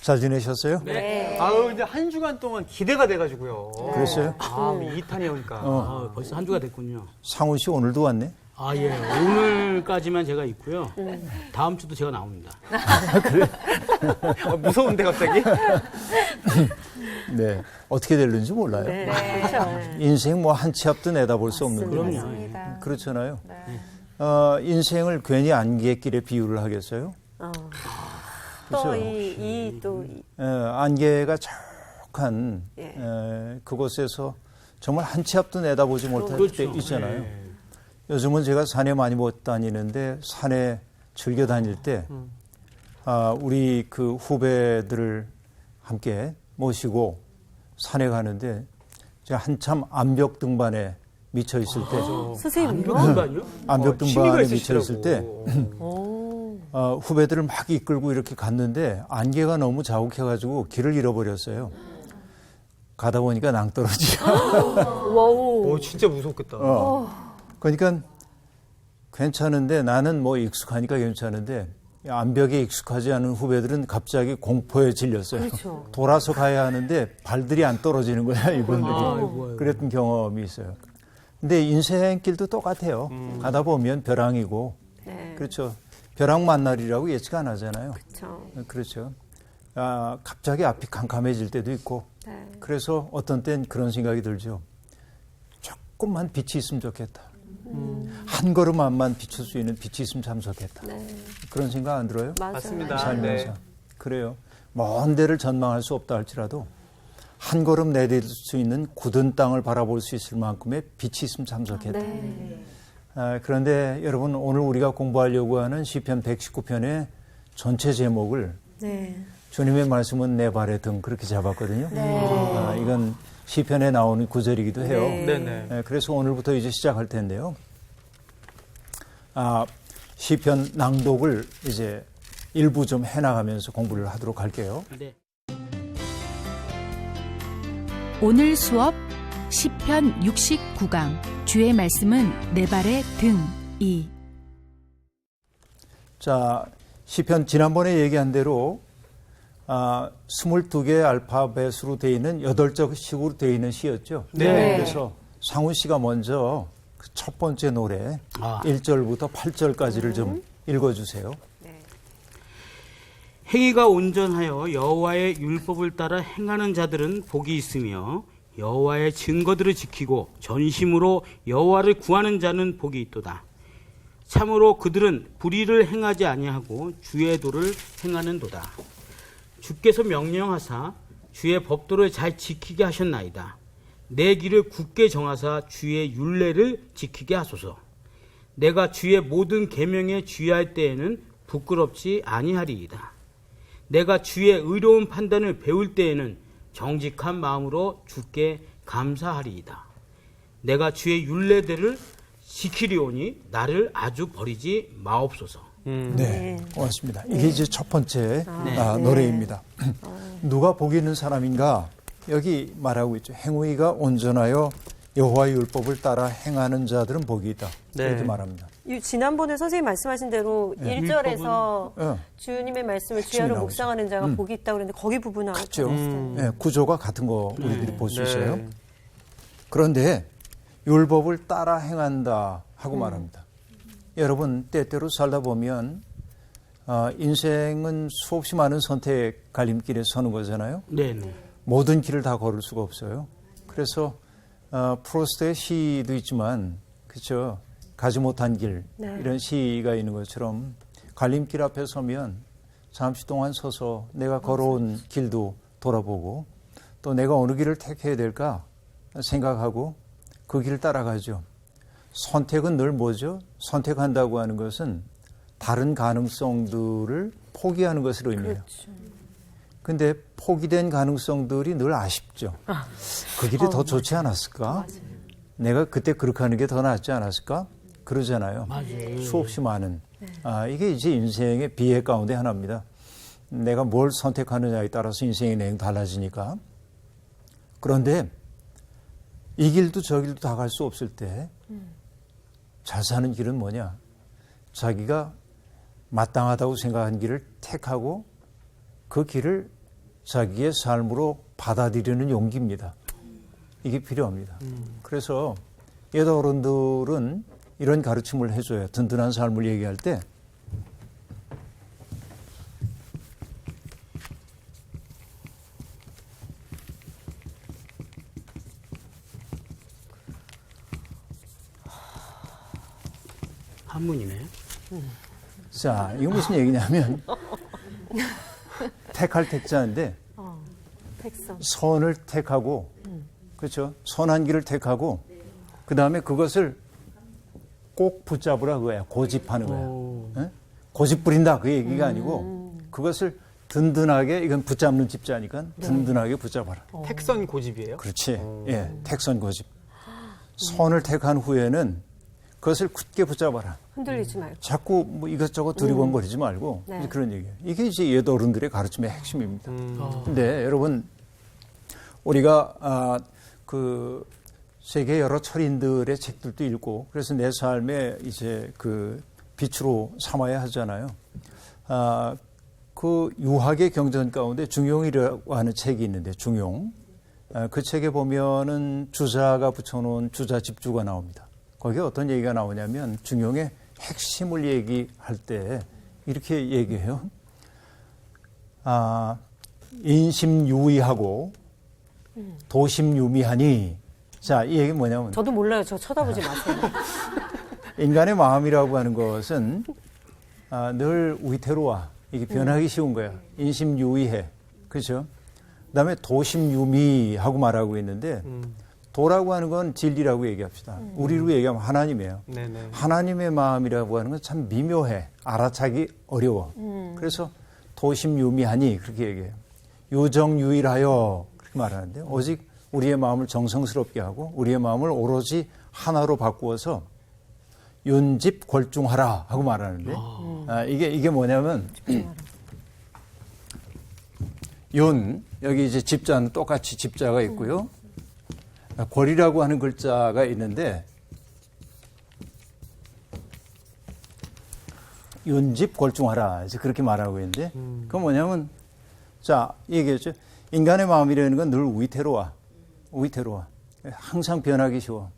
잘 지내셨어요? 네. 아유, 이제 한 주간 동안 기대가 돼가지고요. 그랬어요? 아, 2탄이 오니까. 벌써 한 주가 됐군요. 상훈 씨 오늘도 왔네? 아, 예. 오늘까지만 제가 있고요. 다음 주도 제가 나옵니다. 무서운데, 갑자기? 네. 어떻게 될는지 몰라요. 네. 그렇죠. 인생 뭐 한 치 앞도 내다볼 수 없는 그럼요. 거죠. 맞습니다. 그렇잖아요. 네. 인생을 괜히 안개길에 비유를 하겠어요? 그렇죠? 안개가 촉한 그곳에서 정말 한 치 앞도 내다보지 못할 때 있잖아요. 네. 요즘은 제가 산에 많이 못 다니는데 산에 즐겨 다닐 때 우리 그 후배들을 함께 모시고 산에 가는데 제가 한참 암벽 등반에 미쳐 있을 때 선생님요? 안병반이요? 암벽 취미가 등반에 미쳐 있을 때 있으시더라고. 후배들을 막 이끌고 이렇게 갔는데 안개가 너무 자욱해가지고 길을 잃어버렸어요. 가다 보니까 낭떠러지야. 와우. 진짜 무섭겠다. 그러니까 괜찮은데 나는 뭐 익숙하니까 괜찮은데 암벽에 익숙하지 않은 후배들은 갑자기 공포에 질렸어요. 그렇죠. 돌아서 가야 하는데 발들이 안 떨어지는 거야, 이분들이. 아이고. 그랬던 경험이 있어요. 근데 인생길도 똑같아요. 가다 보면 벼랑이고, 네. 그렇죠. 벼랑 만날이라고 예측 안 하잖아요. 그렇죠. 그렇죠. 갑자기 앞이 캄캄해질 때도 있고, 네. 그래서 어떤 땐 그런 생각이 들죠. 조금만 빛이 있으면 좋겠다. 한 걸음만 비출 수 있는 빛이 있으면 참 좋겠다. 네. 그런 생각 안 들어요? 맞아요. 맞습니다. 살면서. 네. 그래요. 먼 데를 전망할 수 없다 할지라도 한 걸음 내딜 수 있는 굳은 땅을 바라볼 수 있을 만큼의 빛이 있으면 참 좋겠다. 네. 그런데 여러분 오늘 우리가 공부하려고 하는 시편 119편의 전체 제목을 네. 주님의 말씀은 내 발의 등 그렇게 잡았거든요. 네. 이건 시편에 나오는 구절이기도 해요. 네. 네네. 그래서 오늘부터 이제 시작할 텐데요. 시편 낭독을 이제 일부 좀 해나가면서 공부를 하도록 할게요. 네. 오늘 수업 시편 69강 주의 말씀은 내 발의 등이. 자, 시편 지난번에 얘기한 대로 22개의 알파벳으로 되어 있는 8절씩으로 되어 있는 시였죠. 네. 그래서 상훈 씨가 먼저 그 첫 번째 노래 1절부터 8절까지를 좀 읽어주세요. 행위가 온전하여 여호와의 율법을 따라 행하는 자들은 복이 있으며 여호와의 증거들을 지키고 전심으로 여호와를 구하는 자는 복이 있도다. 참으로 그들은 불의를 행하지 아니하고 주의 도를 행하는도다. 주께서 명령하사 주의 법도를 잘 지키게 하셨나이다. 내 길을 굳게 정하사 주의 율례를 지키게 하소서. 내가 주의 모든 계명에 주의할 때에는 부끄럽지 아니하리이다. 내가 주의 의로운 판단을 배울 때에는 정직한 마음으로 주께 감사하리이다. 내가 주의 율례들을 지키리오니 나를 아주 버리지 마옵소서. 네, 고맙습니다. 이게 이제 첫 번째 네. 노래입니다. 누가 복 있는 사람인가? 여기 말하고 있죠. 행위가 온전하여 여호와의 율법을 따라 행하는 자들은 복이 있다. 네. 이렇게 말합니다. 지난번에 선생님 말씀하신 대로 1절에서 주님의 말씀을 주야로 나오죠. 묵상하는 자가 복이 있다고 그랬는데 거기 부분하고 같죠. 비슷해요. 네, 구조가 같은 거 우리들이 볼 수 네. 있어요. 그런데 율법을 따라 행한다 하고 말합니다. 여러분 때때로 살다 보면 인생은 수없이 많은 선택 갈림길에 서는 거잖아요. 네네. 모든 길을 다 걸을 수가 없어요. 그래서 프로스트의 시도 있지만 그렇죠. 가지 못한 길 이런 시가 있는 것처럼 갈림길 앞에 서면 잠시 동안 서서 내가 걸어온 길도 돌아보고 또 내가 어느 길을 택해야 될까 생각하고 그 길을 따라가죠. 선택은 늘 뭐죠? 선택한다고 하는 것은 다른 가능성들을 포기하는 것을 의미해요. 근데 포기된 가능성들이 늘 아쉽죠. 그 길이 더 좋지 않았을까? 내가 그때 그렇게 하는 게 더 낫지 않았을까? 그러잖아요. 맞아요. 수없이 많은. 이게 이제 인생의 비애 가운데 하나입니다. 내가 뭘 선택하느냐에 따라서 인생의 내용이 달라지니까. 그런데 이 길도 저 길도 다 갈 수 없을 때 잘 사는 길은 뭐냐? 자기가 마땅하다고 생각한 길을 택하고 그 길을 자기의 삶으로 받아들이는 용기입니다. 이게 필요합니다. 그래서 옛 어른들은 이런 가르침을 해줘요. 든든한 삶을 얘기할 때 한문이네. 자, 이거 무슨 얘기냐면 택할 택자인데 택선. 선을 택하고 그렇죠? 선한 길을 택하고 그 다음에 그것을 꼭 붙잡으라 그거야. 고집하는 거야. 예? 고집 부린다 그 얘기가 아니고 그것을 든든하게 이건 붙잡는 집자니까 든든하게 붙잡아라. 택선 고집이에요? 그렇지. 예, 택선 고집. 선을 택한 후에는 그것을 굳게 붙잡아라. 흔들리지 말고. 자꾸 뭐 이것저것 두리번거리지 말고 네. 그런 얘기예요. 이게 이제 옛 어른들의 가르침의 핵심입니다. 근데 여러분 우리가 그 세계 여러 철인들의 책들도 읽고 그래서 내 삶에 이제 그 빛으로 삼아야 하잖아요. 그 유학의 경전 가운데 중용이라고 하는 책이 있는데 중용. 그 책에 보면은 주자가 붙여놓은 주자 집주가 나옵니다. 거기에 어떤 얘기가 나오냐면 중용의 핵심을 얘기할 때 이렇게 얘기해요. 인심유의하고 도심유미하니. 자, 이 얘기는 뭐냐면 저도 몰라요. 저 쳐다보지 마세요. 인간의 마음이라고 하는 것은 늘 위태로워. 이게 변하기 쉬운 거야. 인심유의해. 그렇죠? 그다음에 도심유미하고 말하고 있는데 도라고 하는 건 진리라고 얘기합시다. 우리로 얘기하면 하나님이에요. 네네. 하나님의 마음이라고 하는 건 참 미묘해. 알아차기 어려워. 그래서 도심유미하니 그렇게 얘기해요. 유정유일하여 그렇게 말하는데 오직 우리의 마음을 정성스럽게 하고 우리의 마음을 오로지 하나로 바꾸어서 윤집골중하라 하고 말하는데 이게 뭐냐면 윤 여기 이제 집자는 똑같이 집자가 있고요. 골이라고 하는 글자가 있는데 윤집골중하라 이제 그렇게 말하고 있는데 그건 뭐냐면 자 얘기했죠. 인간의 마음이라는 건 늘 위태로워. 항상 변하기 쉬워.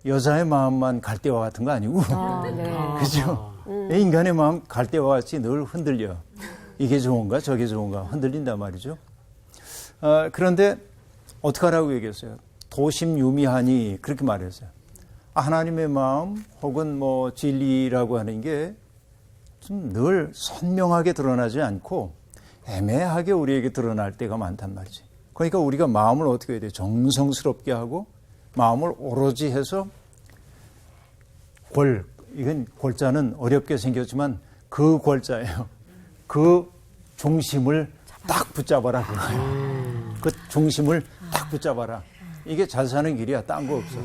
여자의 마음만 갈대와 같은 거 아니고 네. 그죠? 인간의 마음 갈대와 같이 늘 흔들려. 이게 좋은가 저게 좋은가 흔들린단 말이죠. 그런데 어떻게 하라고 얘기했어요? 도심유미하니 그렇게 말했어요. 하나님의 마음 혹은 뭐 진리라고 하는 게 좀 늘 선명하게 드러나지 않고 애매하게 우리에게 드러날 때가 많단 말이지. 그러니까 우리가 마음을 어떻게 해야 돼요? 정성스럽게 하고 마음을 오로지 해서 이건 골자는 어렵게 생겼지만 그 골자예요. 그 중심을 딱 붙잡아라 그거예요. 그 중심을 딱 붙잡아라. 이게 잘 사는 길이야. 딴 거 없어.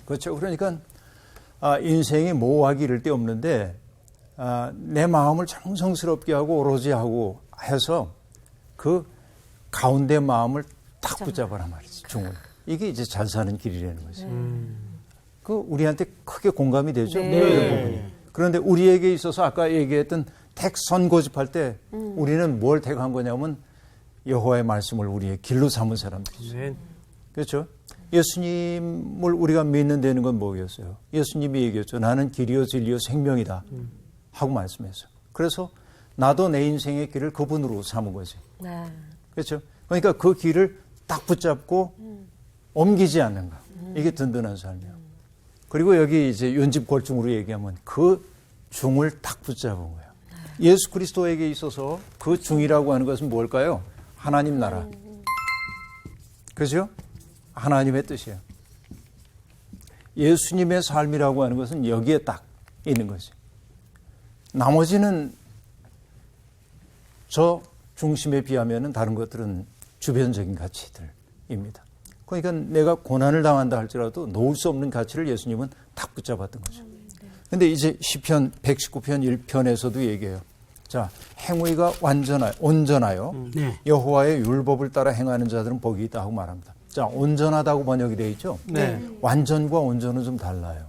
그렇죠. 그러니까 인생이 모호하기 이를 데 없는데 내 마음을 정성스럽게 하고 오로지 하고 해서 그 가운데 마음을 딱 붙잡아라 말이지. 중을. 이게 이제 잘 사는 길이라는 거지. 그 우리한테 크게 공감이 되죠. 네. 이런 부분이. 그런데 우리에게 있어서 아까 얘기했던 택선 고집할 때 우리는 뭘 택한 거냐면 여호와의 말씀을 우리의 길로 삼은 사람들이죠. 네. 그렇죠? 예수님을 우리가 믿는 데는 건 뭐겠어요? 예수님이 얘기했죠. 나는 길이요 진리요 생명이다 하고 말씀했어요. 그래서 나도 내 인생의 길을 그분으로 삼은 거지. 네. 그렇죠? 그러니까 그 길을 딱 붙잡고 옮기지 않는가. 이게 든든한 삶이에요. 그리고 여기 이제 윤집골중으로 얘기하면 그 중을 딱 붙잡은 거예요. 예수 그리스도에게 있어서 그 중이라고 하는 것은 뭘까요? 하나님 나라. 그죠? 하나님의 뜻이에요. 예수님의 삶이라고 하는 것은 여기에 딱 있는 거죠. 나머지는 저 중심에 비하면 다른 것들은 주변적인 가치들입니다. 그러니까 내가 고난을 당한다 할지라도 놓을 수 없는 가치를 예수님은 딱 붙잡았던 거죠. 그런데 이제 시편 119편 1편에서도 얘기해요. 자, 행위가 온전하여 네. 여호와의 율법을 따라 행하는 자들은 복이 있다 하고 말합니다. 자, 온전하다고 번역이 되어 있죠? 네. 완전과 온전은 좀 달라요.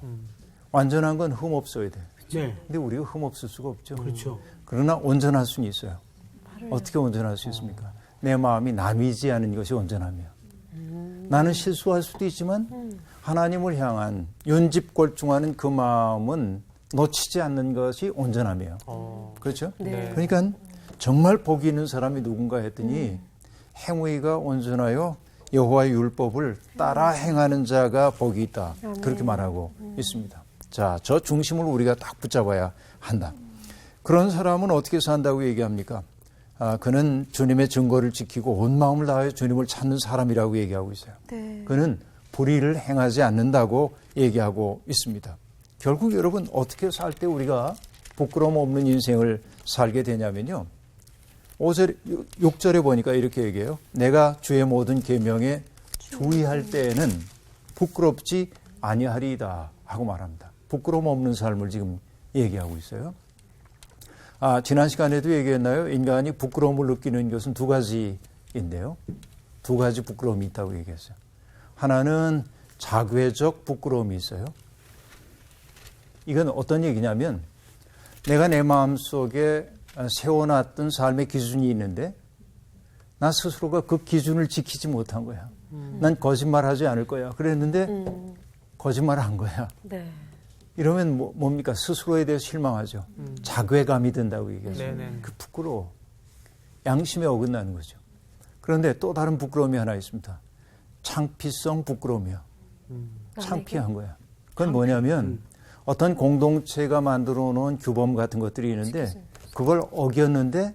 완전한 건 흠 없어야 돼. 네. 근데 우리가 흠 없을 수가 없죠. 그렇죠. 그러나 온전할 수는 있어요. 어떻게 온전할 수 있습니까? 내 마음이 나뉘지 않은 것이 온전하며 나는 실수할 수도 있지만 하나님을 향한 윤집골중하는 그 마음은 놓치지 않는 것이 온전하며 그렇죠? 네. 그러니까 정말 복이 있는 사람이 누군가 했더니 행위가 온전하여 여호와의 율법을 따라 행하는 자가 복이 있다. 그렇게 말하고 있습니다. 자, 저 중심을 우리가 딱 붙잡아야 한다. 그런 사람은 어떻게 산다고 얘기합니까? 그는 주님의 증거를 지키고 온 마음을 다하여 주님을 찾는 사람이라고 얘기하고 있어요. 네. 그는 불의를 행하지 않는다고 얘기하고 있습니다. 결국 여러분 어떻게 살 때 우리가 부끄러움 없는 인생을 살게 되냐면요. 6절에 보니까 이렇게 얘기해요. 내가 주의 모든 계명에 주의할 때에는 부끄럽지 아니하리이다 하고 말합니다. 부끄러움 없는 삶을 지금 얘기하고 있어요. 지난 시간에도 얘기했나요? 인간이 부끄러움을 느끼는 것은 두 가지인데요. 두 가지 부끄러움이 있다고 얘기했어요. 하나는 자괴적 부끄러움이 있어요. 이건 어떤 얘기냐면 내가 내 마음속에 세워놨던 삶의 기준이 있는데 나 스스로가 그 기준을 지키지 못한 거야. 난 거짓말하지 않을 거야. 그랬는데 거짓말한 거야. 네. 이러면 뭡니까? 스스로에 대해서 실망하죠. 자괴감이 든다고 얘기했어요. 네네. 그 부끄러워. 양심에 어긋나는 거죠. 그런데 또 다른 부끄러움이 하나 있습니다. 창피성 부끄러움이요. 창피한 거야. 그건 뭐냐면 어떤 공동체가 만들어 놓은 규범 같은 것들이 있는데 그걸 어겼는데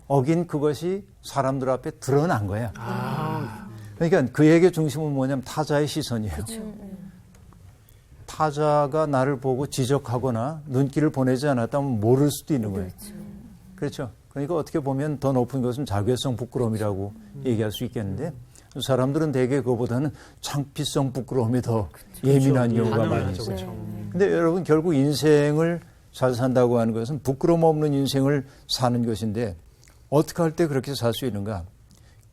어긴 그것이 사람들 앞에 드러난 거야. 그러니까 그에게 중심은 뭐냐면 타자의 시선이에요. 타자가 나를 보고 지적하거나 눈길을 보내지 않았다면 모를 수도 있는 거예요. 그렇죠. 그러니까 어떻게 보면 더 높은 것은 자괴성 부끄러움이라고 얘기할 수 있겠는데 사람들은 대개 그거보다는 창피성 부끄러움이 더 예민한 경우가 많이 있어요. 근데 여러분 결국 인생을 잘 산다고 하는 것은 부끄러움 없는 인생을 사는 것인데 어떻게 할 때 그렇게 살 수 있는가?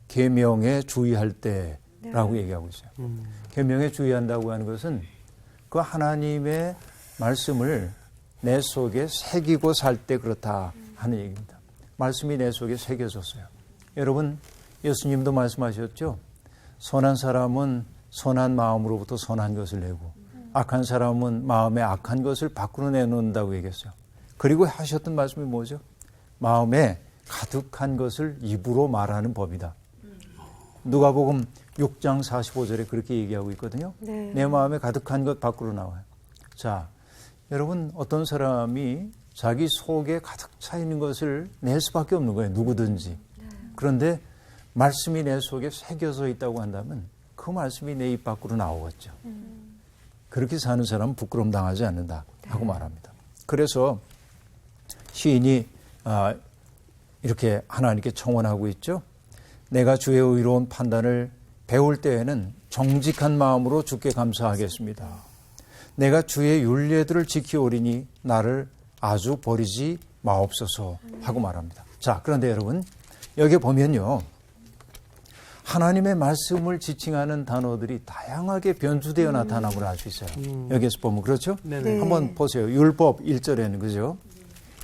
계명에 주의할 때라고 얘기하고 있어요. 계명에 주의한다고 하는 것은 그 하나님의 말씀을 내 속에 새기고 살 때 그렇다 하는 얘기입니다. 말씀이 내 속에 새겨졌어요. 여러분 예수님도 말씀하셨죠. 선한 사람은 선한 마음으로부터 선한 것을 내고 악한 사람은 마음에 악한 것을 밖으로 내놓는다고 얘기했어요. 그리고 하셨던 말씀이 뭐죠? 마음에 가득한 것을 입으로 말하는 법이다. 누가복음 6장 45절에 그렇게 얘기하고 있거든요. 네. 내 마음에 가득한 것 밖으로 나와요. 자, 여러분 어떤 사람이 자기 속에 가득 차 있는 것을 낼 수밖에 없는 거예요. 누구든지. 그런데 말씀이 내 속에 새겨져 있다고 한다면 그 말씀이 내 입 밖으로 나오겠죠. 그렇게 사는 사람은 부끄러움 당하지 않는다 하고 말합니다. 그래서 시인이 이렇게 하나님께 청원하고 있죠. 내가 주의 의로운 판단을 배울 때에는 정직한 마음으로 주께 감사하겠습니다. 내가 주의 율례들을 지키오리니 나를 아주 버리지 마옵소서 하고 말합니다. 자, 그런데 여러분 여기 보면요. 하나님의 말씀을 지칭하는 단어들이 다양하게 변주되어 나타남을 알 수 있어요. 여기에서 보면 그렇죠? 네네. 한번 보세요. 율법 1절에는 그죠?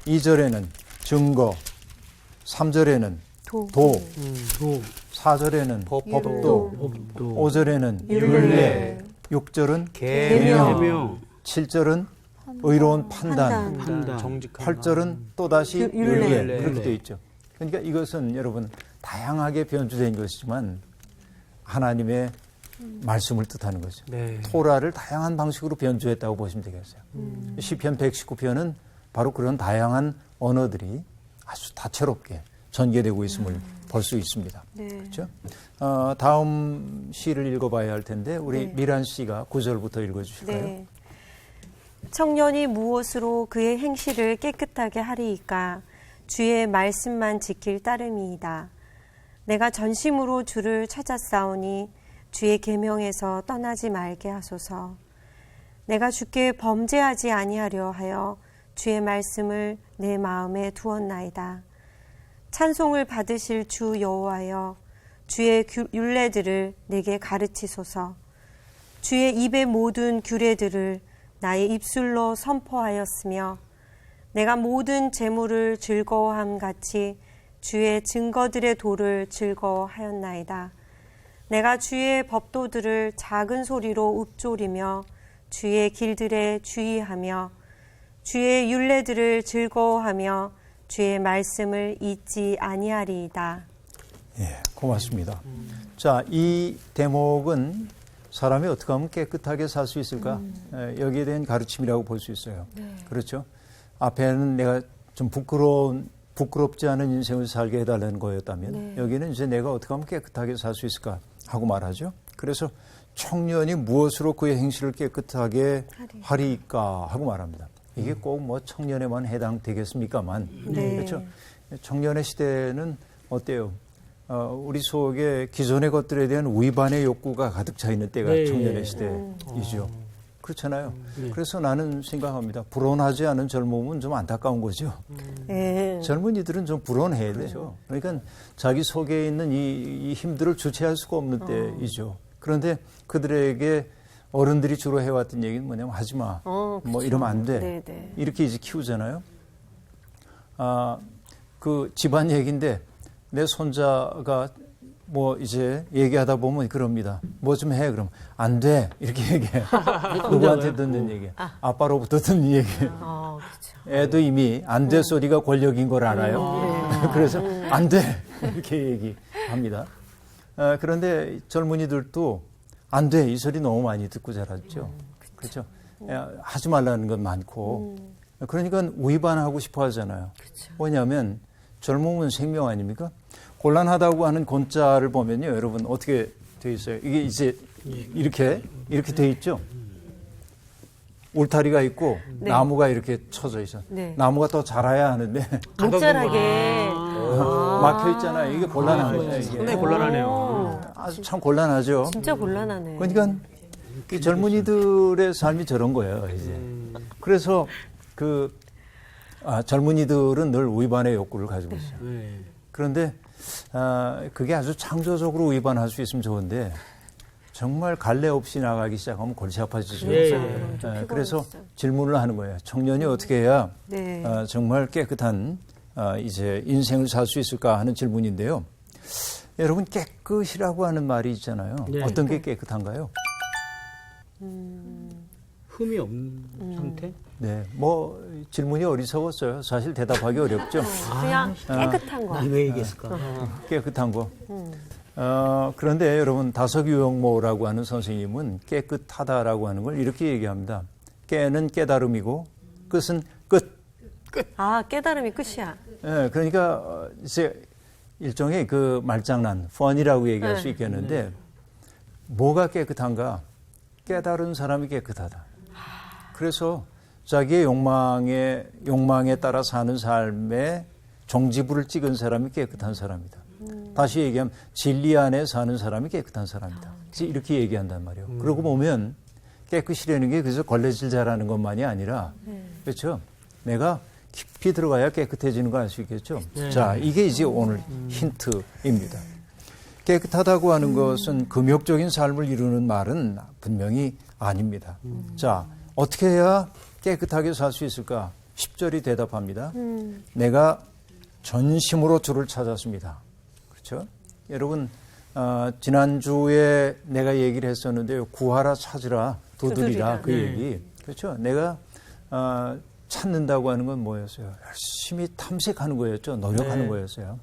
2절에는 증거, 3절에는 도, 4절에는 법도, 5절에는 율례, 6절은 계명, 7절은 의로운 판단, 정직한 8절은 또다시 율례. 율례 그렇게 되어 있죠. 그러니까 이것은 여러분 다양하게 변주된 것이지만 하나님의 말씀을 뜻하는 거죠. 네. 토라를 다양한 방식으로 변주했다고 보시면 되겠어요. 시편 119편은 바로 그런 다양한 언어들이 아주 다채롭게 전개되고 있음을 볼 수 있습니다. 네. 그렇죠? 다음 시를 읽어봐야 할 텐데 우리 미란 씨가 9절부터 읽어주실까요? 네. 청년이 무엇으로 그의 행실을 깨끗하게 하리이까 주의 말씀만 지킬 따름이이다. 내가 전심으로 주를 찾았사오니 주의 계명에서 떠나지 말게 하소서. 내가 주께 범죄하지 아니하려 하여 주의 말씀을 내 마음에 두었나이다. 찬송을 받으실 주 여호와여 주의 율례들을 내게 가르치소서. 주의 입의 모든 규례들을 나의 입술로 선포하였으며 내가 모든 재물을 즐거워함 같이 주의 증거들의 도를 즐거워하였나이다. 내가 주의 법도들을 작은 소리로 읊조리며 주의 길들에 주의하며 주의 율례들을 즐거워하며 주의 말씀을 잊지 아니하리이다. 예, 고맙습니다. 자, 이 대목은 사람이 어떻게 하면 깨끗하게 살 수 있을까? 여기에 대한 가르침이라고 볼 수 있어요. 네. 그렇죠? 앞에는 내가 좀 부끄럽지 않은 인생을 살게 해달라는 거였다면 네. 여기는 이제 내가 어떻게 하면 깨끗하게 살 수 있을까 하고 말하죠. 그래서 청년이 무엇으로 그의 행실을 깨끗하게 하리까 하고 말합니다. 이게 꼭 뭐 청년에만 해당되겠습니까만 네. 그렇죠? 청년의 시대는 어때요? 우리 속에 기존의 것들에 대한 위반의 욕구가 가득 차 있는 때가 네. 청년의 시대이죠. 그렇잖아요. 그래서 나는 생각합니다. 불온하지 않은 젊음은 좀 안타까운 거죠. 네. 젊은이들은 좀 불온해야 되죠. 그러니까 자기 속에 있는 이 힘들을 주체할 수가 없는 때이죠. 그런데 그들에게 어른들이 주로 해왔던 얘기는 뭐냐면 하지 마. 뭐 이러면 안 돼. 네네. 이렇게 이제 키우잖아요. 그 집안 얘기인데 내 손자가 뭐 이제 얘기하다 보면 그럽니다. 뭐 좀 해. 그럼 안 돼. 이렇게 얘기해. 누구한테 듣는 얘기. 아빠로부터 듣는 얘기. 그렇죠. 애도 이미 안 돼 소리가 권력인 걸 알아요. 그래서 안 돼. 이렇게 얘기합니다. 그런데 젊은이들도 안 돼. 이 소리 너무 많이 듣고 자랐죠. 그렇죠. 하지 말라는 건 많고. 그러니까 위반하고 싶어 하잖아요. 뭐냐면 젊음은 생명 아닙니까? 곤란하다고 하는 곤자를 보면요. 여러분 어떻게 돼 있어요? 이게 이제 이렇게 돼 있죠. 울타리가 있고 네. 나무가 이렇게 쳐져 있어. 네. 나무가 더 자라야 하는데 못 자라게. 막혀 있잖아요. 이게 곤란한 거예요. 이게. 상당히 곤란하네요. 아주 참 곤란하죠. 진짜 곤란하네. 그러니까 이 젊은이들의 삶이 저런 거예요. 이제 그래서 젊은이들은 늘 위반의 욕구를 가지고 있어요. 그런데 그게 아주 창조적으로 위반할 수 있으면 좋은데 정말 갈래 없이 나가기 시작하면 골치 아파지죠. 그래서 질문을 하는 거예요. 청년이 어떻게 해야 네. 정말 깨끗한 이제 인생을 살 수 있을까 하는 질문인데요. 여러분 깨끗이라고 하는 말이 있잖아요. 네. 어떤 게 깨끗한가요? 흠이 없는 상태? 네, 뭐 질문이 어리석었어요. 사실 대답하기 어렵죠. 그냥 깨끗한 거. 왜 얘기했을까? 깨끗한 거. 그런데 여러분 다석유영모라고 하는 선생님은 깨끗하다라고 하는 걸 이렇게 얘기합니다. 깨는 깨달음이고 끝은 끝. 깨달음이 끝이야. 네, 그러니까 이제 일종의 그 말장난, 펀이라고 얘기할 네. 수 있겠는데 뭐가 깨끗한가? 깨달은 사람이 깨끗하다. 그래서 자기의 욕망에 따라 사는 삶에 종지부를 찍은 사람이 깨끗한 사람이다. 다시 얘기하면 진리 안에 사는 사람이 깨끗한 사람이다. 이렇게 얘기한단 말이에요. 그러고 보면 깨끗이라는 게 그래서 걸레질 잘하는 것만이 아니라 그렇죠. 내가 깊이 들어가야 깨끗해지는 걸 알 수 있겠죠. 자, 이게 이제 오늘 힌트입니다. 깨끗하다고 하는 것은 금욕적인 삶을 이루는 말은 분명히 아닙니다. 자, 어떻게 해야 깨끗하게 살 수 있을까? 10절이 대답합니다. 내가 전심으로 주를 찾았습니다. 그렇죠? 여러분, 지난주에 내가 얘기를 했었는데요. 구하라, 찾으라, 두드리라 그 얘기. 그렇죠? 내가 찾는다고 하는 건 뭐였어요? 열심히 탐색하는 거였죠. 노력하는 거였어요.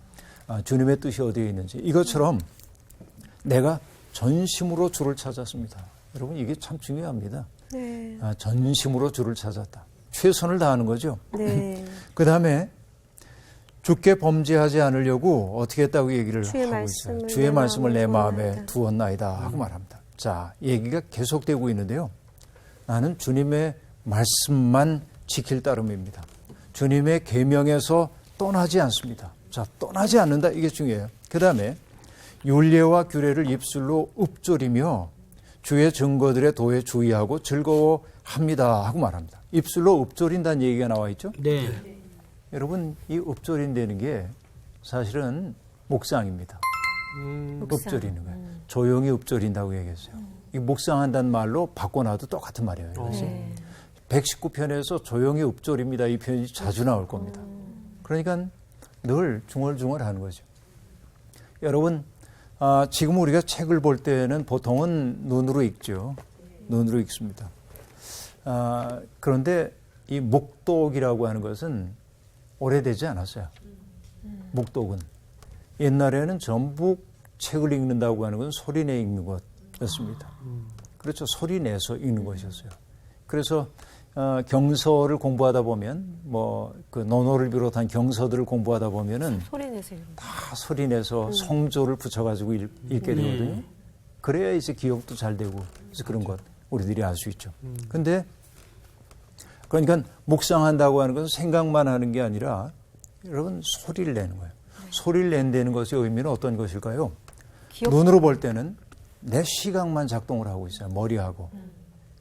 주님의 뜻이 어디에 있는지. 이것처럼 내가 전심으로 주를 찾았습니다. 여러분, 이게 참 중요합니다. 네. 전심으로 주를 찾았다. 최선을 다하는 거죠. 네. 그 다음에 주께 범죄하지 않으려고 어떻게 했다고 얘기를 하고 있어요. 주의 말씀을 내 마음에 두었나이다 하고 말합니다. 자, 얘기가 계속되고 있는데요. 나는 주님의 말씀만 지킬 따름입니다. 주님의 계명에서 떠나지 않습니다. 자, 떠나지 않는다. 이게 중요해요. 그 다음에 율례와 규례를 입술로 읊조리며 주의 증거들의 도에 주의하고 즐거워합니다 하고 말합니다. 입술로 읊조린다는 얘기가 나와 있죠. 네. 여러분, 이 읊조린다는 게 사실은 묵상입니다. 읊조리는 거예요. 조용히 읊조린다고 얘기했어요. 이 묵상한다는 말로 바꿔놔도 똑같은 말이에요. 그래서 119편에서 조용히 읊조립니다. 이 표현이 자주 나올 겁니다. 그러니까 늘 중얼중얼하는 거죠. 여러분, 지금 우리가 책을 볼 때는 보통은 눈으로 읽죠. 눈으로 읽습니다. 그런데 이 목독이라고 하는 것은 오래되지 않았어요. 목독은. 옛날에는 전부 책을 읽는다고 하는 건 소리내 읽는 것이었습니다. 그렇죠. 소리내서 읽는 것이었어요. 그래서 경서를 공부하다 보면 그 논어를 비롯한 경서들을 공부하다 보면은 소리내서 다 소리내서 성조를 붙여가지고 읽게 되거든요. 그래야 이제 기억도 잘 되고 그래서 그런 것 우리들이 알 수 있죠. 근데 그러니까 묵상한다고 하는 것은 생각만 하는 게 아니라 여러분 소리를 내는 거예요. 소리를 낸다는 것의 의미는 어떤 것일까요? 눈으로 볼 때는 내 시각만 작동을 하고 있어요. 머리하고.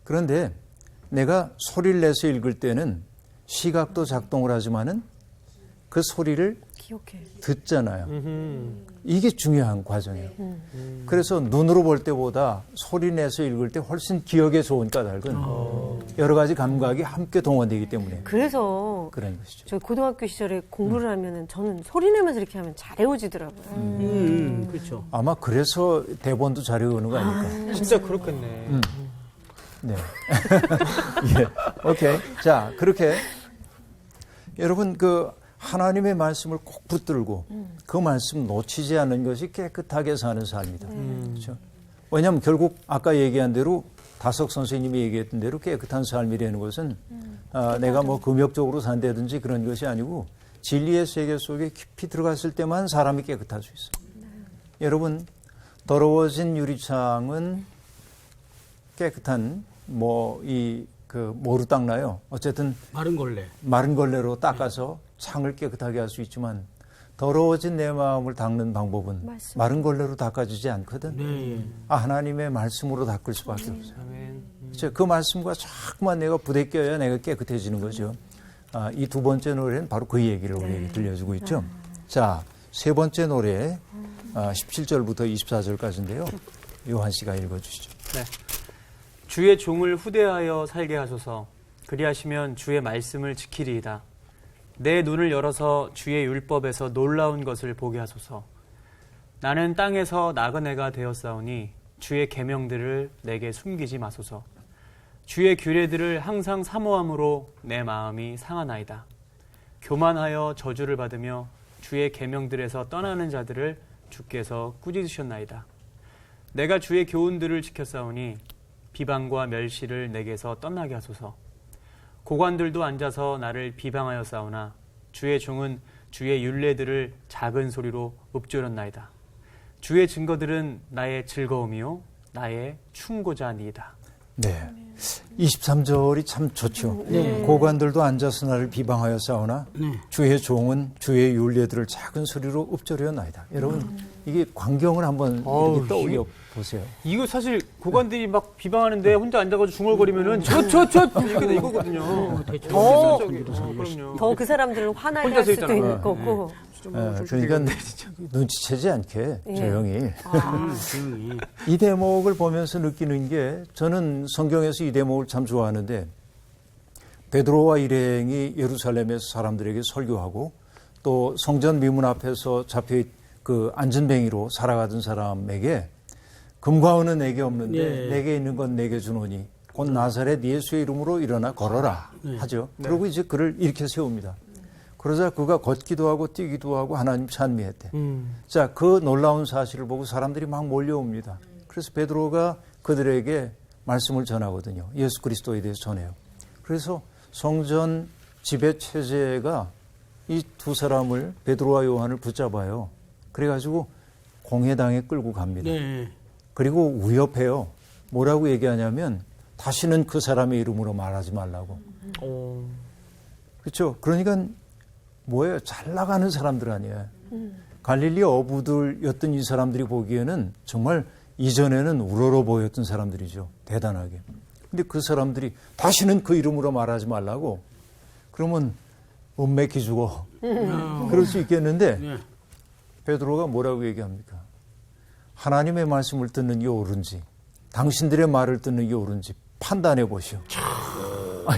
그런데 내가 소리를 내서 읽을 때는 시각도 작동을 하지만은 그 소리를 기억해. 듣잖아요. 이게 중요한 과정이에요. 그래서 눈으로 볼 때보다 소리 내서 읽을 때 훨씬 기억에 좋은 까닭은 여러 가지 감각이 함께 동원되기 때문에 그래서 그런 것이죠. 저 고등학교 시절에 공부를 하면은 저는 소리 내면서 이렇게 하면 잘 외워지더라고요. 그렇죠. 아마 그래서 대본도 잘 외우는 거 아닐까. 진짜 그렇겠네. 네. 예. 오케이. 자, 그렇게 여러분 하나님의 말씀을 꼭 붙들고 그 말씀 놓치지 않는 것이 깨끗하게 사는 삶이다. 그렇죠? 왜냐하면 결국 아까 얘기한 대로 다석 선생님이 얘기했던 대로 깨끗한 삶이라는 것은 내가 뭐 금욕적으로 산다든지 그런 것이 아니고 진리의 세계 속에 깊이 들어갔을 때만 사람이 깨끗할 수 있어요. 여러분, 더러워진 유리창은 깨끗한 뭐로 닦나요? 어쨌든 마른 걸레로 닦아서 창을 깨끗하게 할 수 있지만 더러워진 내 마음을 닦는 방법은 마른 걸레로 닦아주지 않거든. 하나님의 말씀으로 닦을 수밖에 없어요. 그렇죠? 그 말씀과 자꾸만 내가 부대껴야 내가 깨끗해지는 거죠. 이 두 번째 노래는 바로 그 얘기를 우리에게 들려주고 있죠. 자, 세 번째 노래 17절부터 24절까지인데요. 요한 씨가 읽어주시죠. 네. 주의 종을 후대하여 살게 하소서. 그리하시면 주의 말씀을 지키리이다. 내 눈을 열어서 주의 율법에서 놀라운 것을 보게 하소서. 나는 땅에서 나그네가 되었사오니 주의 계명들을 내게 숨기지 마소서. 주의 규례들을 항상 사모함으로 내 마음이 상하나이다. 교만하여 저주를 받으며 주의 계명들에서 떠나는 자들을 주께서 꾸짖으셨나이다. 내가 주의 교훈들을 지켰사오니 비방과 멸시를 내게서 떠나게 하소서. 고관들도 앉아서 나를 비방하여 싸우나 주의 종은 주의 율례들을 작은 소리로 읊조렸나이다. 주의 증거들은 나의 즐거움이요 나의 충고자니이다. 네. 23절이 참 좋죠. 고관들도 앉아서 나를 비방하여 싸우나 주의 종은 주의 율례들을 작은 소리로 읊조렸나이다. 여러분, 이게 광경을 한번 이렇게 떠올려 보세요. 이거 사실 고관들이 막 비방하는데 혼자 앉아가지고 중얼거리면은 이게 이거거든요. 더 그 사람들은 화나게 할 수도 있는 거고. 그러니까 눈치채지 않게 조용히. 이 대목을 보면서 느끼는 게 저는 성경에서 이 대목을 참 좋아하는데 베드로와 일행이 예루살렘에서 사람들에게 설교하고 또 성전 미문 앞에서 잡혀 안전뱅이로 살아가던 사람에게 금과 은은 내게 없는데 내게 있는 건 내게 주노니 곧 나사렛 예수의 이름으로 일어나 걸어라 하죠. 그리고 이제 그를 일으켜 세웁니다. 그러자 그가 걷기도 하고 뛰기도 하고 하나님 찬미했대. 자, 그 놀라운 사실을 보고 사람들이 막 몰려옵니다. 그래서 베드로가 그들에게 말씀을 전하거든요. 예수 그리스도에 대해서 전해요. 그래서 성전 지배 체제가 이 두 사람을 베드로와 요한을 붙잡아요. 그래가지고 공회당에 끌고 갑니다. 그리고 위협해요. 뭐라고 얘기하냐면 다시는 그 사람의 이름으로 말하지 말라고. 그렇죠? 그러니까 뭐예요? 잘 나가는 사람들 아니에요. 갈릴리 어부들이었던 이 사람들이 보기에는 정말 이전에는 우러러 보였던 사람들이죠. 대단하게. 근데 그 사람들이 다시는 그 이름으로 말하지 말라고 그러면 음맥히 죽어. 그럴 수 있겠는데 베드로가 뭐라고 얘기합니까? 하나님의 말씀을 듣는 게 옳은지 당신들의 말을 듣는 게 옳은지 판단해 보시오.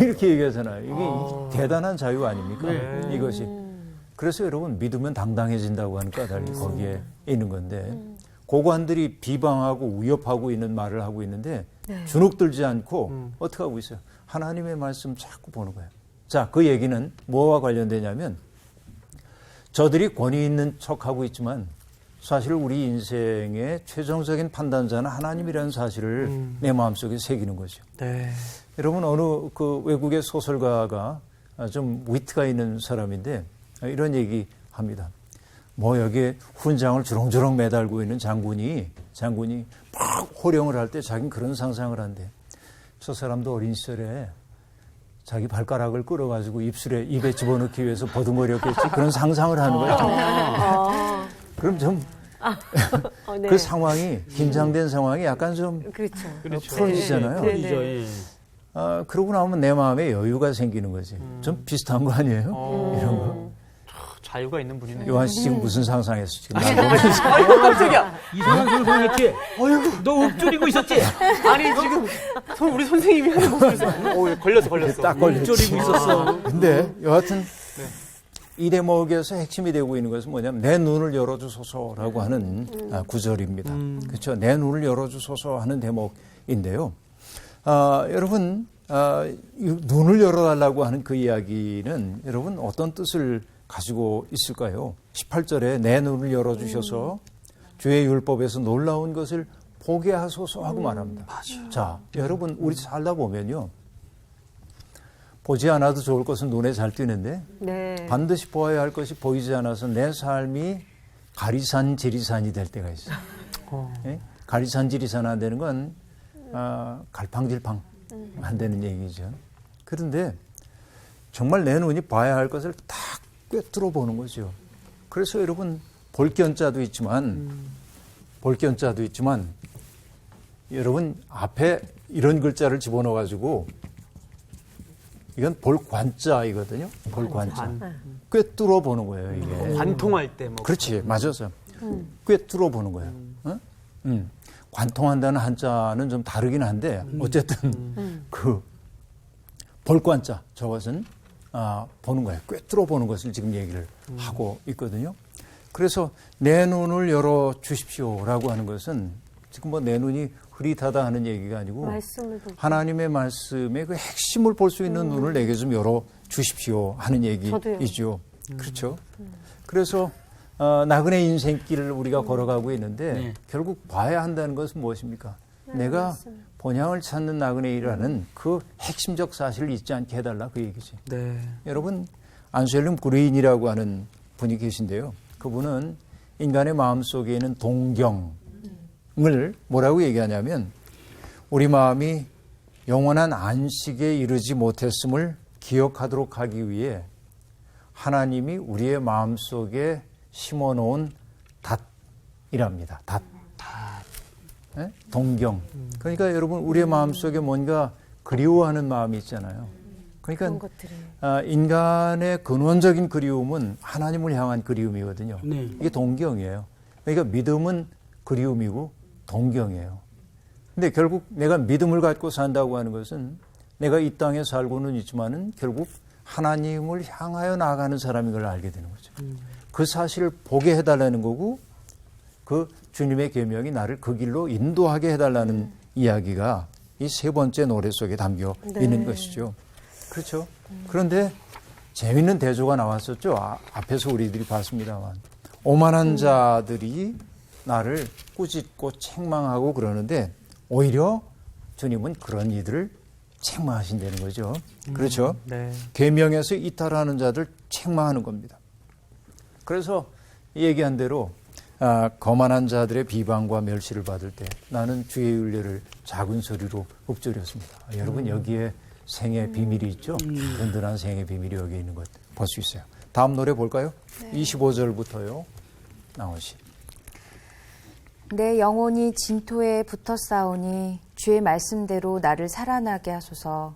이렇게 얘기하잖아요. 이게 대단한 자유 아닙니까? 이것이. 그래서 여러분 믿으면 당당해진다고 하는 까닭이 거기에 있는 건데 고관들이 비방하고 위협하고 있는 말을 하고 있는데 주눅들지 않고 어떻게 하고 있어요? 하나님의 말씀 자꾸 보는 거예요. 자, 그 얘기는 뭐와 관련되냐면 저들이 권위 있는 척하고 있지만 사실 우리 인생의 최종적인 판단자는 하나님이라는 사실을 내 마음속에 새기는 거죠. 네. 여러분 어느 그 외국의 소설가가 좀 위트가 있는 사람인데 이런 얘기 합니다. 뭐 여기에 훈장을 주렁주렁 매달고 있는 장군이 막 호령을 할 때 자기는 그런 상상을 한대. 저 사람도 어린 시절에 자기 발가락을 끌어가지고 입에 집어넣기 위해서 버둥거렸겠지. 그런 상상을 하는 거예요. 그럼 좀 네. 그 상황이 긴장된 상황이 약간 좀 그렇죠. 풀어지잖아요. 네. 풀어지죠. 예. 그러고 나면 내 마음에 여유가 생기는 거지. 좀 비슷한 거 아니에요? 이런 거. 자유가 있는 분이네요. 요한 씨 지금 무슨 상상했어? 지금 깜짝이야. 이상한 소리 상했지? 너 읊조리고 있었지? 아니 지금 우리 선생님이 하는 모습에서 걸렸어. 딱 걸렸지. 읊조리고 있었어. 근데 여하튼 이 대목에서 핵심이 되고 있는 것은 뭐냐면 내 눈을 열어주소서라고 하는 구절입니다. 그렇죠? 내 눈을 열어주소서 하는 대목인데요. 여러분 눈을 열어달라고 하는 그 이야기는 여러분 어떤 뜻을 가지고 있을까요? 18절에 내 눈을 열어주셔서 주의 율법에서 놀라운 것을 보게 하소서 하고 말합니다. 자, 여러분 우리 살다 보면요. 보지 않아도 좋을 것은 눈에 잘 띄는데 네. 반드시 보아야 할 것이 보이지 않아서 내 삶이 가리산 지리산이 될 때가 있어요. 예? 가리산 지리산 안 되는 건 갈팡질팡 안 되는 얘기죠. 그런데 정말 내 눈이 봐야 할 것을 딱 꿰뚫어 보는 거죠. 그래서 여러분 볼견자도 있지만 여러분 앞에 이런 글자를 집어넣어 가지고 이건 볼관자이거든요. 볼관자. 꿰뚫어 보는 거예요, 이게. 관통할 때 뭐. 그렇지, 맞아서 꿰뚫어 보는 거예요. 관통한다는 한자는 좀 다르긴 한데 어쨌든 그 볼관자 저것은 보는 거예요. 꿰뚫어 보는 것을 지금 얘기를 하고 있거든요. 그래서 내 눈을 열어 주십시오라고 하는 것은 지금 뭐 내 눈이 흐릿하다 하는 얘기가 아니고 하나님의 말씀의 그 핵심을 볼 수 있는 눈을 내게 좀 열어 주십시오 하는 얘기이죠. 그렇죠. 그래서 나그네 인생길을 우리가 걸어가고 있는데 결국 봐야 한다는 것은 무엇입니까? 내가 본향을 찾는 나그네이라는 그 핵심적 사실을 잊지 않게 해달라 그 얘기지. 네. 여러분 안셀름 그레인이라고 하는 분이 계신데요. 그분은 인간의 마음속에 있는 동경을 뭐라고 얘기하냐면 우리 마음이 영원한 안식에 이르지 못했음을 기억하도록 하기 위해 하나님이 우리의 마음속에 심어놓은 닷이랍니다. 닷. 네? 동경. 그러니까 여러분 우리의 마음속에 뭔가 그리워하는 마음이 있잖아요. 그러니까 인간의 근원적인 그리움은 하나님을 향한 그리움이거든요. 네. 이게 동경이에요. 그러니까 믿음은 그리움이고 동경이에요. 근데 결국 내가 믿음을 갖고 산다고 하는 것은 내가 이 땅에 살고는 있지만은 결국 하나님을 향하여 나아가는 사람인 걸 알게 되는 거죠. 그 사실을 보게 해달라는 거고 그 주님의 계명이 나를 그 길로 인도하게 해달라는 이야기가 이 세 번째 노래 속에 담겨 있는 것이죠. 그렇죠. 그런데 재밌는 대조가 나왔었죠. 앞에서 우리들이 봤습니다만 오만한 자들이 나를 꾸짖고 책망하고 그러는데 오히려 주님은 그런 이들을 책망하신다는 거죠. 그렇죠. 네. 계명에서 이탈하는 자들 책망하는 겁니다. 그래서 얘기한 대로 거만한 자들의 비방과 멸시를 받을 때 나는 주의 윤례를 작은 소리로 읊조렸습니다. 여러분 여기에 생의 비밀이 있죠. 든든한 생의 비밀이 여기 있는 것 볼 수 있어요. 다음 노래 볼까요? 25절부터요. 나온 씨. 내 영혼이 진토에 붙었사오니 주의 말씀대로 나를 살아나게 하소서.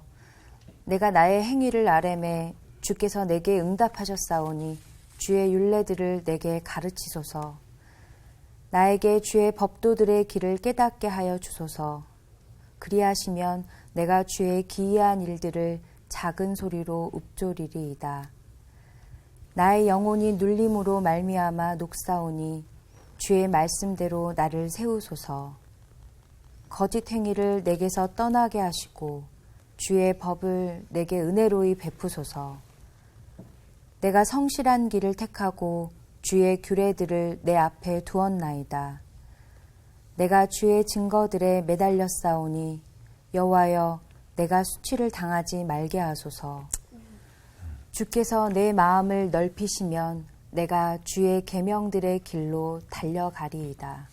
내가 나의 행위를 아뢰매 주께서 내게 응답하셨사오니 주의 율례들을 내게 가르치소서. 나에게 주의 법도들의 길을 깨닫게 하여 주소서. 그리하시면 내가 주의 기이한 일들을 작은 소리로 읊조리리이다. 나의 영혼이 눌림으로 말미암아 녹사오니 주의 말씀대로 나를 세우소서. 거짓 행위를 내게서 떠나게 하시고 주의 법을 내게 은혜로이 베푸소서. 내가 성실한 길을 택하고 주의 규례들을 내 앞에 두었나이다. 내가 주의 증거들에 매달려 싸우니 여호와여 내가 수치를 당하지 말게 하소서. 주께서 내 마음을 넓히시면 내가 주의 계명들의 길로 달려가리이다.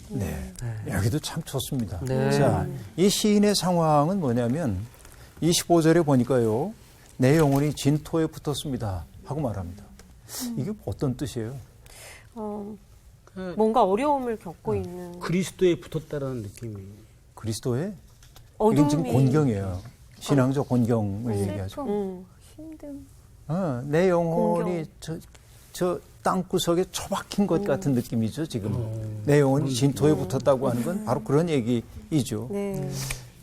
네. 여기도 참 좋습니다. 네. 자, 이 시인의 상황은 뭐냐면 25절에 보니까요. 내 영혼이 진토에 붙었습니다. 하고 말합니다. 이게 어떤 뜻이에요? 뭔가 어려움을 겪고 있는 그리스도에 붙었다라는 느낌이. 그리스도의? 이건 지금 어둠이 곤경이에요. 신앙적 곤경을 얘기하죠. 힘듦. 내 영혼이 공경. 저 땅구석에 처박힌 것 같은 느낌이죠, 지금. 내 영혼이 진토에 붙었다고 하는 건 바로 그런 얘기이죠. 네.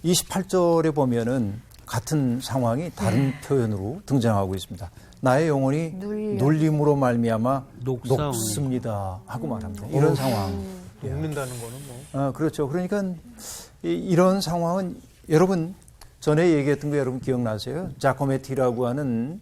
28절에 보면은 같은 상황이 다른 표현으로 등장하고 있습니다. 나의 영혼이 눌림으로 말미암아 녹습니다 하고 말합니다. 이런 상황. 녹는다는 거는 뭐. 그렇죠. 그러니까 이런 상황은 여러분 전에 얘기했던 거 여러분 기억나세요? 자코메티라고 하는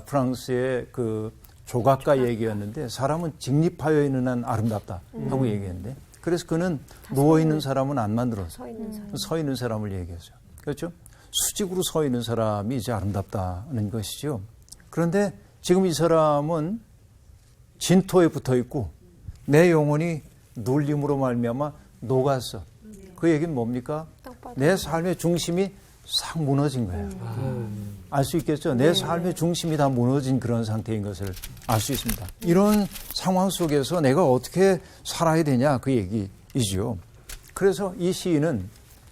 프랑스의 그 조각가 얘기였는데 사람은 직립하여 있는 한 아름답다 하고 얘기했는데 그래서 그는 누워 있는 사람은 안 만들었어. 서 있는 사람을 얘기했어요. 그렇죠? 수직으로 서 있는 사람이 이제 아름답다는 것이죠. 그런데 지금 이 사람은 진토에 붙어 있고 내 영혼이 눌림으로 말미암아 녹았어. 그 얘기는 뭡니까? 내 삶의 중심이 싹 무너진 거예요. 알 수 있겠죠? 내 삶의 중심이 다 무너진 그런 상태인 것을 알 수 있습니다. 이런 상황 속에서 내가 어떻게 살아야 되냐 그 얘기이죠. 그래서 이 시인은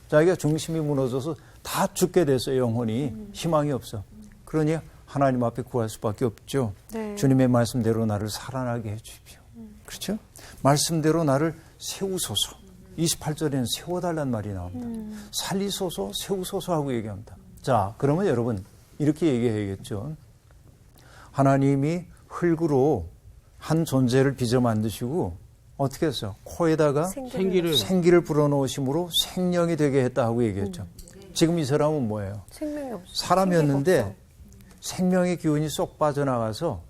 자기가 중심이 무너져서 다 죽게 됐어요. 영혼이 희망이 없어. 그러니 하나님 앞에 구할 수밖에 없죠. 네. 주님의 말씀대로 나를 살아나게 해 주십시오. 그렇죠? 말씀대로 나를 세우소서. 28절에는 세워달란 말이 나옵니다. 살리소서, 세우소서 하고 얘기합니다. 자, 그러면 여러분 이렇게 얘기해야겠죠. 하나님이 흙으로 한 존재를 빚어 만드시고 어떻게 했어요? 코에다가 생기를 불어넣으심으로 생명이 되게 했다 하고 얘기했죠. 지금 이 사람은 뭐예요? 생명이 없어. 사람이었는데 생명의 기운이 쏙 빠져나가서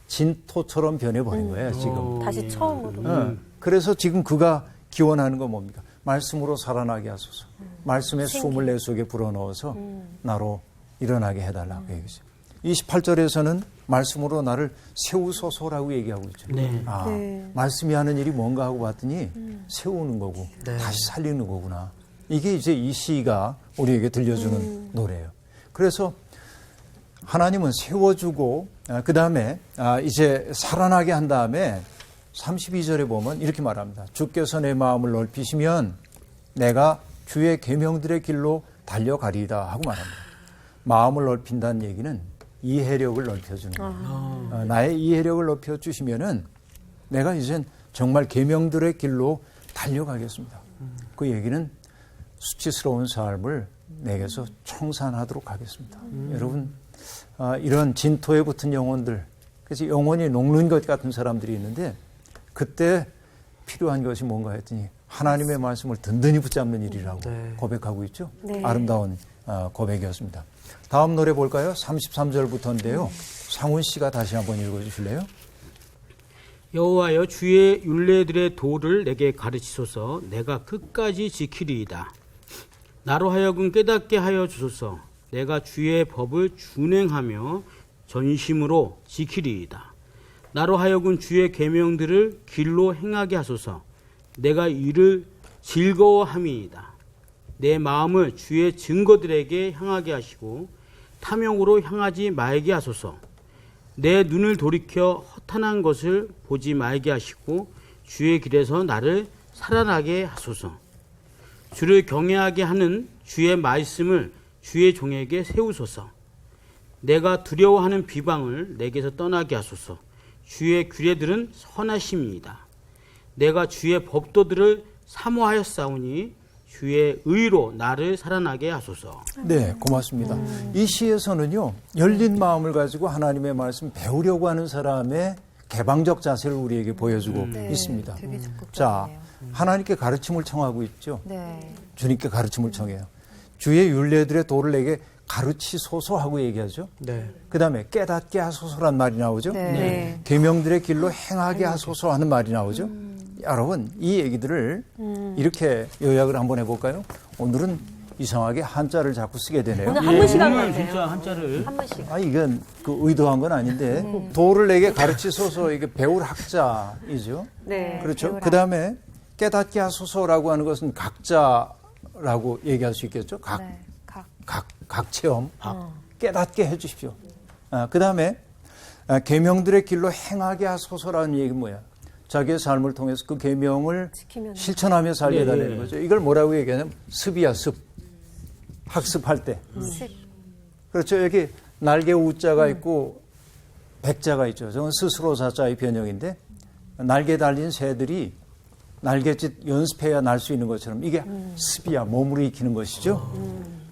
진토처럼 변해버린 거예요, 지금. 다시 처음으로. 그래서 지금 그가 기원하는 건 뭡니까? 말씀으로 살아나게 하소서. 말씀의 숨을 내 속에 불어넣어서 나로 일어나게 해달라고 얘기죠. 28절에서는 말씀으로 나를 세우소서라고 얘기하고 있죠. 네. 네. 말씀이 하는 일이 뭔가 하고 봤더니 세우는 거고 다시 살리는 거구나. 이게 이제 이 시가 우리에게 들려주는 노래예요. 그래서 하나님은 세워주고 그 다음에 이제 살아나게 한 다음에 32절에 보면 이렇게 말합니다. 주께서 내 마음을 넓히시면 내가 주의 계명들의 길로 달려가리이다 하고 말합니다. 마음을 넓힌다는 얘기는 이해력을 넓혀주는 거예요. 나의 이해력을 넓혀주시면은 내가 이젠 정말 계명들의 길로 달려가겠습니다. 그 얘기는 수치스러운 삶을 내게서 청산하도록 하겠습니다. 여러분 이런 진토에 붙은 영혼들, 그래서 영혼이 녹는 것 같은 사람들이 있는데 그때 필요한 것이 뭔가 했더니 하나님의 말씀을 든든히 붙잡는 일이라고 고백하고 있죠. 네. 아름다운 고백이었습니다. 다음 노래 볼까요? 33절부터인데요. 상훈 씨가 다시 한번 읽어주실래요? 여호와여 주의 율례들의 도를 내게 가르치소서. 내가 끝까지 지키리이다. 나로 하여금 깨닫게 하여 주소서. 내가 주의 법을 준행하며 전심으로 지키리이다. 나로 하여금 주의 계명들을 길로 행하게 하소서. 내가 이를 즐거워함이이다. 내 마음을 주의 증거들에게 향하게 하시고 탐욕으로 향하지 말게 하소서. 내 눈을 돌이켜 허탄한 것을 보지 말게 하시고 주의 길에서 나를 살아나게 하소서. 주를 경외하게 하는 주의 말씀을 주의 종에게 세우소서. 내가 두려워하는 비방을 내게서 떠나게 하소서. 주의 규례들은 선하심이니이다. 내가 주의 법도들을 사모하였사오니 주의 의로 나를 살아나게 하소서. 네, 고맙습니다. 이 시에서는요, 열린 마음을 가지고 하나님의 말씀 배우려고 하는 사람의 개방적 자세를 우리에게 보여주고 있습니다. 되게 적극적이네요. 자, 하나님께 가르침을 청하고 있죠. 네. 주님께 가르침을 청해요. 주의 율례들의 도를 내게 가르치소서 하고 얘기하죠. 네. 그 다음에 깨닫게 하소서란 말이 나오죠. 네. 계명들의 길로 행하게 하소서 하는 말이 나오죠. 여러분, 이 얘기들을 이렇게 요약을 한번 해볼까요? 오늘은 이상하게 한자를 자꾸 쓰게 되네요. 오늘 한 번씩 한 오늘 거예요. 진짜 한자를. 한 번씩. 아, 이건 그 의도한 건 아닌데, 도를 내게 가르치소서, 이게 배울 학자이죠. 네. 그렇죠. 그 다음에 깨닫게 하소서라고 하는 것은 각자라고 얘기할 수 있겠죠. 네. 각 체험, 깨닫게 해 주십시오. 그 다음에 계명들의 길로 행하게 하소서라는 얘기는 뭐야? 자기의 삶을 통해서 그 계명을 지키면 실천하며 살게 해달라는 거죠. 이걸 뭐라고 얘기하냐면 습이야, 습. 학습할 때. 그렇죠. 여기 날개 우자가 있고 백자가 있죠. 저건 스스로 자자의 변형인데 날개 달린 새들이 날갯짓 연습해야 날 수 있는 것처럼 이게 습이야, 몸으로 익히는 것이죠.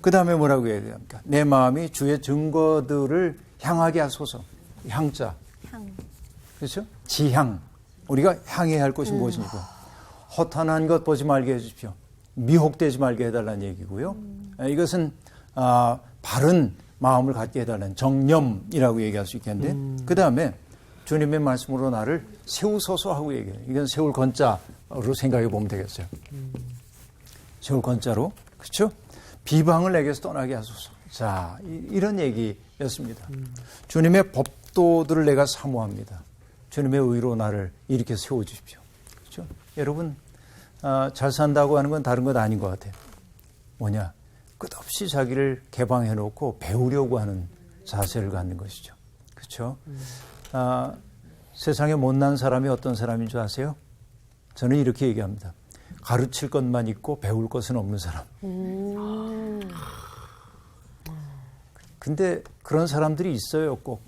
그 다음에 뭐라고 얘기합니까? 내 마음이 주의 증거들을 향하게 하소서. 향자. 그렇죠? 지향. 우리가 향해야 할 것이 무엇입니까? 허탄한 것 보지 말게 해주십시오. 미혹되지 말게 해달라는 얘기고요. 이것은 바른 마음을 갖게 해달라는 정념이라고 얘기할 수 있겠는데 그 다음에 주님의 말씀으로 나를 세우소서 하고 얘기해요. 이건 세울 건자로 생각해 보면 되겠어요. 세울 건자로. 그렇죠? 비방을 내게서 떠나게 하소서. 자, 이런 얘기였습니다. 주님의 법도들을 내가 사모합니다. 주님의 의로 나를 이렇게 세워주십시오. 그렇죠? 여러분, 잘 산다고 하는 건 다른 것 아닌 것 같아요. 뭐냐? 끝없이 자기를 개방해 놓고 배우려고 하는 자세를 갖는 것이죠. 그렇죠? 세상에 못난 사람이 어떤 사람인 줄 아세요? 저는 이렇게 얘기합니다. 가르칠 것만 있고 배울 것은 없는 사람. 근데 그런 사람들이 있어요, 꼭.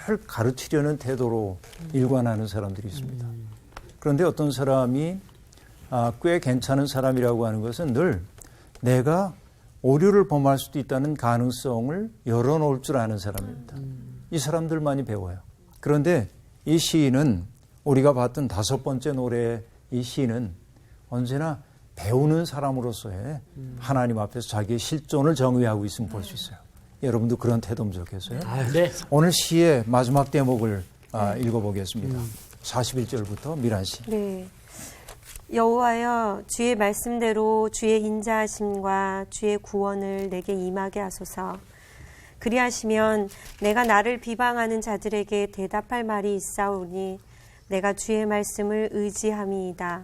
늘 가르치려는 태도로 일관하는 사람들이 있습니다. 그런데 어떤 사람이 꽤 괜찮은 사람이라고 하는 것은 늘 내가 오류를 범할 수도 있다는 가능성을 열어놓을 줄 아는 사람입니다. 이 사람들만이 배워요. 그런데 이 시인은 우리가 봤던 5번째 노래의 이 시인은 언제나 배우는 사람으로서의 하나님 앞에서 자기의 실존을 정의하고 있으면 볼 수 있어요. 여러분도 그런 태도면 좋겠어요? 네. 오늘 시의 마지막 대목을 읽어보겠습니다. 41절부터 미란 씨. 네. 여호와여 주의 말씀대로 주의 인자하심과 주의 구원을 내게 임하게 하소서. 그리하시면 내가 나를 비방하는 자들에게 대답할 말이 있사오니 내가 주의 말씀을 의지함이이다.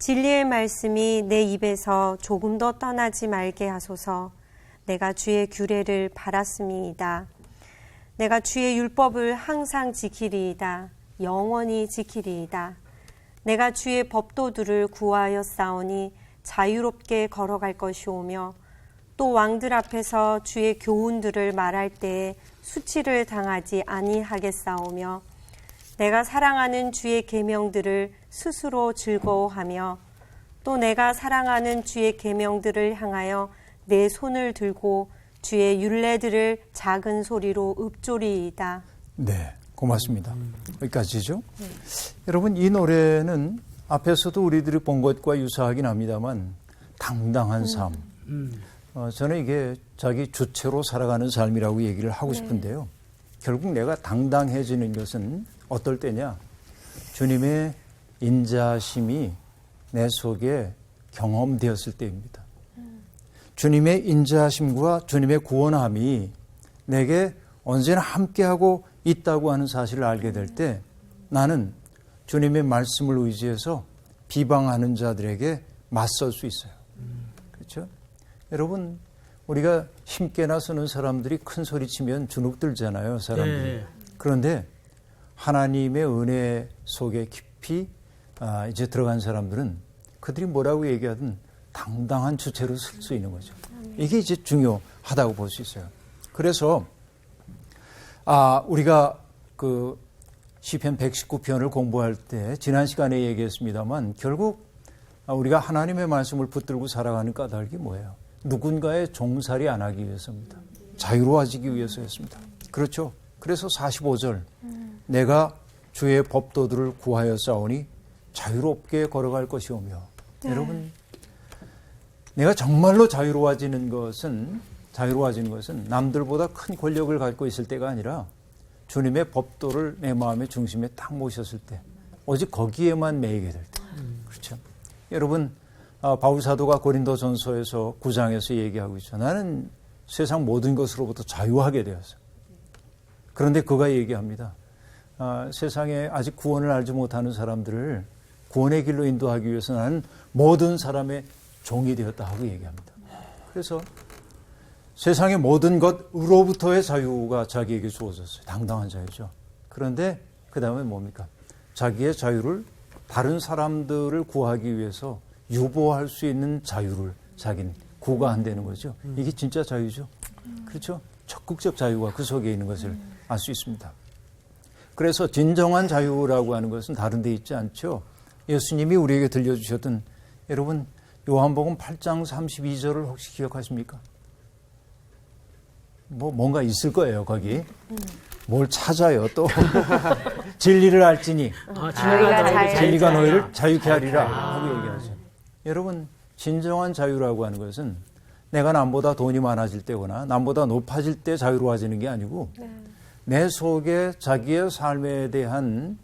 진리의 말씀이 내 입에서 조금 더 떠나지 말게 하소서. 내가 주의 규례를 바랐음이이다. 내가 주의 율법을 항상 지키리이다. 영원히 지키리이다. 내가 주의 법도들을 구하여 싸우니 자유롭게 걸어갈 것이오며 또 왕들 앞에서 주의 교훈들을 말할 때에 수치를 당하지 아니하겠사오며 내가 사랑하는 주의 계명들을 스스로 즐거워하며 또 내가 사랑하는 주의 계명들을 향하여 내 손을 들고 주의 율례들을 작은 소리로 읊조리이다. 네, 고맙습니다. 여기까지죠. 여러분, 이 노래는 앞에서도 우리들이 본 것과 유사하긴 합니다만 당당한 삶. 저는 이게 자기 주체로 살아가는 삶이라고 얘기를 하고 싶은데요. 결국 내가 당당해지는 것은 어떨 때냐? 주님의 인자심이 내 속에 경험되었을 때입니다. 주님의 인자하심과 주님의 구원함이 내게 언제나 함께하고 있다고 하는 사실을 알게 될 때 나는 주님의 말씀을 의지해서 비방하는 자들에게 맞설 수 있어요. 그렇죠? 여러분, 우리가 힘께나 쓰는 사람들이 큰 소리 치면 주눅들잖아요, 사람들이. 네. 그런데 하나님의 은혜 속에 깊이 이제 들어간 사람들은 그들이 뭐라고 얘기하든 당당한 주체로 쓸 수 있는 거죠. 이게 이제 중요하다고 볼 수 있어요. 그래서 우리가 그 시편 119편을 공부할 때 지난 시간에 얘기했습니다만 결국 우리가 하나님의 말씀을 붙들고 살아가는 까닭이 뭐예요? 누군가의 종살이 안 하기 위해서입니다. 자유로워지기 위해서였습니다. 그렇죠? 그래서 45절 내가 주의 법도들을 구하여 싸우니 자유롭게 걸어갈 것이오며 여러분 내가 정말로 자유로워지는 것은 남들보다 큰 권력을 갖고 있을 때가 아니라 주님의 법도를 내 마음의 중심에 딱 모셨을 때 오직 거기에만 매이게 될 때. 그렇죠? 여러분 바울 사도가 고린도전서에서 9장에서 얘기하고 있죠. 나는 세상 모든 것으로부터 자유하게 되었어. 그런데 그가 얘기합니다. 세상에 아직 구원을 알지 못하는 사람들을 구원의 길로 인도하기 위해서 나는 모든 사람의 종이 되었다 하고 얘기합니다. 그래서 세상의 모든 것으로부터의 자유가 자기에게 주어졌어요. 당당한 자유죠. 그런데 그 다음에 뭡니까? 자기의 자유를 다른 사람들을 구하기 위해서 유보할 수 있는 자유를 자기는 구가한다는 거죠. 이게 진짜 자유죠. 그렇죠? 적극적 자유가 그 속에 있는 것을 알 수 있습니다. 그래서 진정한 자유라고 하는 것은 다른 데 있지 않죠. 예수님이 우리에게 들려주셨던 여러분 요한복음 8장 32절을 혹시 기억하십니까? 뭔가 있을 거예요, 거기. 뭘 찾아요, 또. 진리를 알지니. 진리가 너희를 자유케 하리라. 하고 얘기하죠. 여러분, 진정한 자유라고 하는 것은 내가 남보다 돈이 많아질 때거나 남보다 높아질 때 자유로워지는 게 아니고 내 속에 자기의 삶에 대한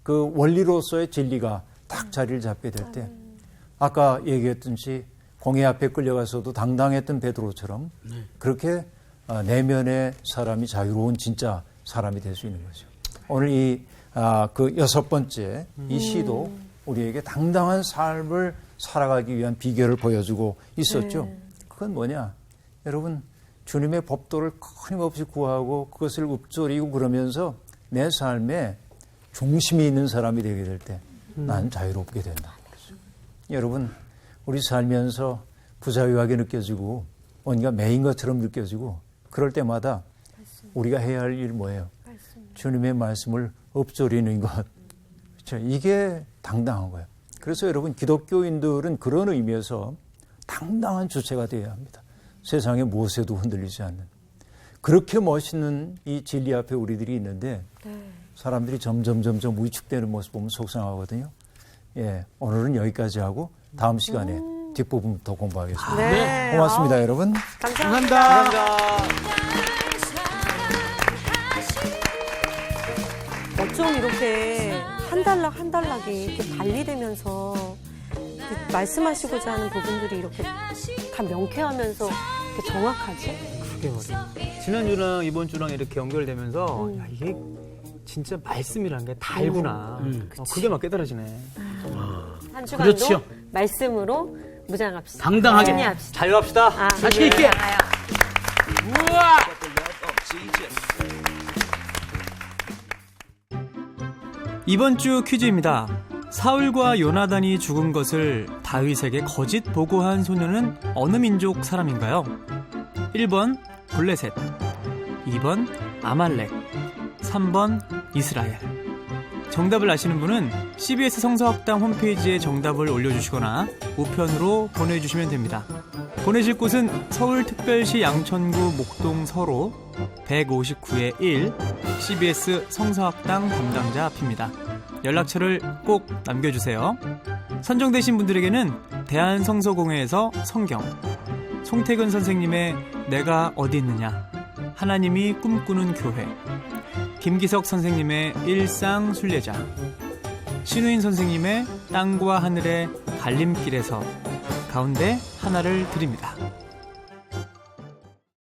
그 원리로서의 진리가 딱 자리를 잡게 될 때 아까 얘기했듯이 공회 앞에 끌려가서도 당당했던 베드로처럼 그렇게 내면의 사람이 자유로운 진짜 사람이 될 수 있는 거죠. 오늘 그 6번째 이 시도 우리에게 당당한 삶을 살아가기 위한 비결을 보여주고 있었죠. 그건 뭐냐? 여러분 주님의 법도를 끊임없이 구하고 그것을 읊조리고 그러면서 내 삶에 중심이 있는 사람이 되게 될 때 난 자유롭게 된다. 여러분 우리 살면서 부자유하게 느껴지고 뭔가 매인 것처럼 느껴지고 그럴 때마다 우리가 해야 할 일 뭐예요? 주님의 말씀을 읊조리는 것. 그렇죠? 이게 당당한 거예요. 그래서 여러분 기독교인들은 그런 의미에서 당당한 주체가 되어야 합니다. 세상의 무엇에도 흔들리지 않는. 그렇게 멋있는 이 진리 앞에 우리들이 있는데 사람들이 점점 위축되는 모습 보면 속상하거든요. 예, 오늘은 여기까지 하고 다음 시간에 뒷부분 더 공부하겠습니다. 네. 고맙습니다, 여러분. 감사합니다. 어쩜 이렇게 한 달락이 이렇게 발리되면서 말씀하시고자 하는 부분들이 이렇게 다 명쾌하면서 이렇게 정확하지? 그게 말이야. 지난주랑 이번 주랑 이렇게 연결되면서 야, 이게 진짜 말씀이라는 게 달구나. 그게 막 깨달아지네. 한 주간도 그렇죠. 말씀으로 무장합시다. 당당하게. 승리합시다. 자유합시다. 자신 있게. 우와! 이번 주 퀴즈입니다. 사울과 요나단이 죽은 것을 다윗에게 거짓 보고한 소녀는 어느 민족 사람인가요? 1번 블레셋, 2번 아말렉, 3번 이스라엘. 정답을 아시는 분은 CBS 성서학당 홈페이지에 정답을 올려주시거나 우편으로 보내주시면 됩니다. 보내실 곳은 서울특별시 양천구 목동 서로 159-1 CBS 성서학당 담당자 앞입니다. 연락처를 꼭 남겨주세요. 선정되신 분들에게는 대한성서공회에서 성경, 송태근 선생님의 내가 어디 있느냐, 하나님이 꿈꾸는 교회, 김기석 선생님의 일상 순례자, 신우인 선생님의 땅과 하늘의 갈림길에서 가운데 하나를 드립니다.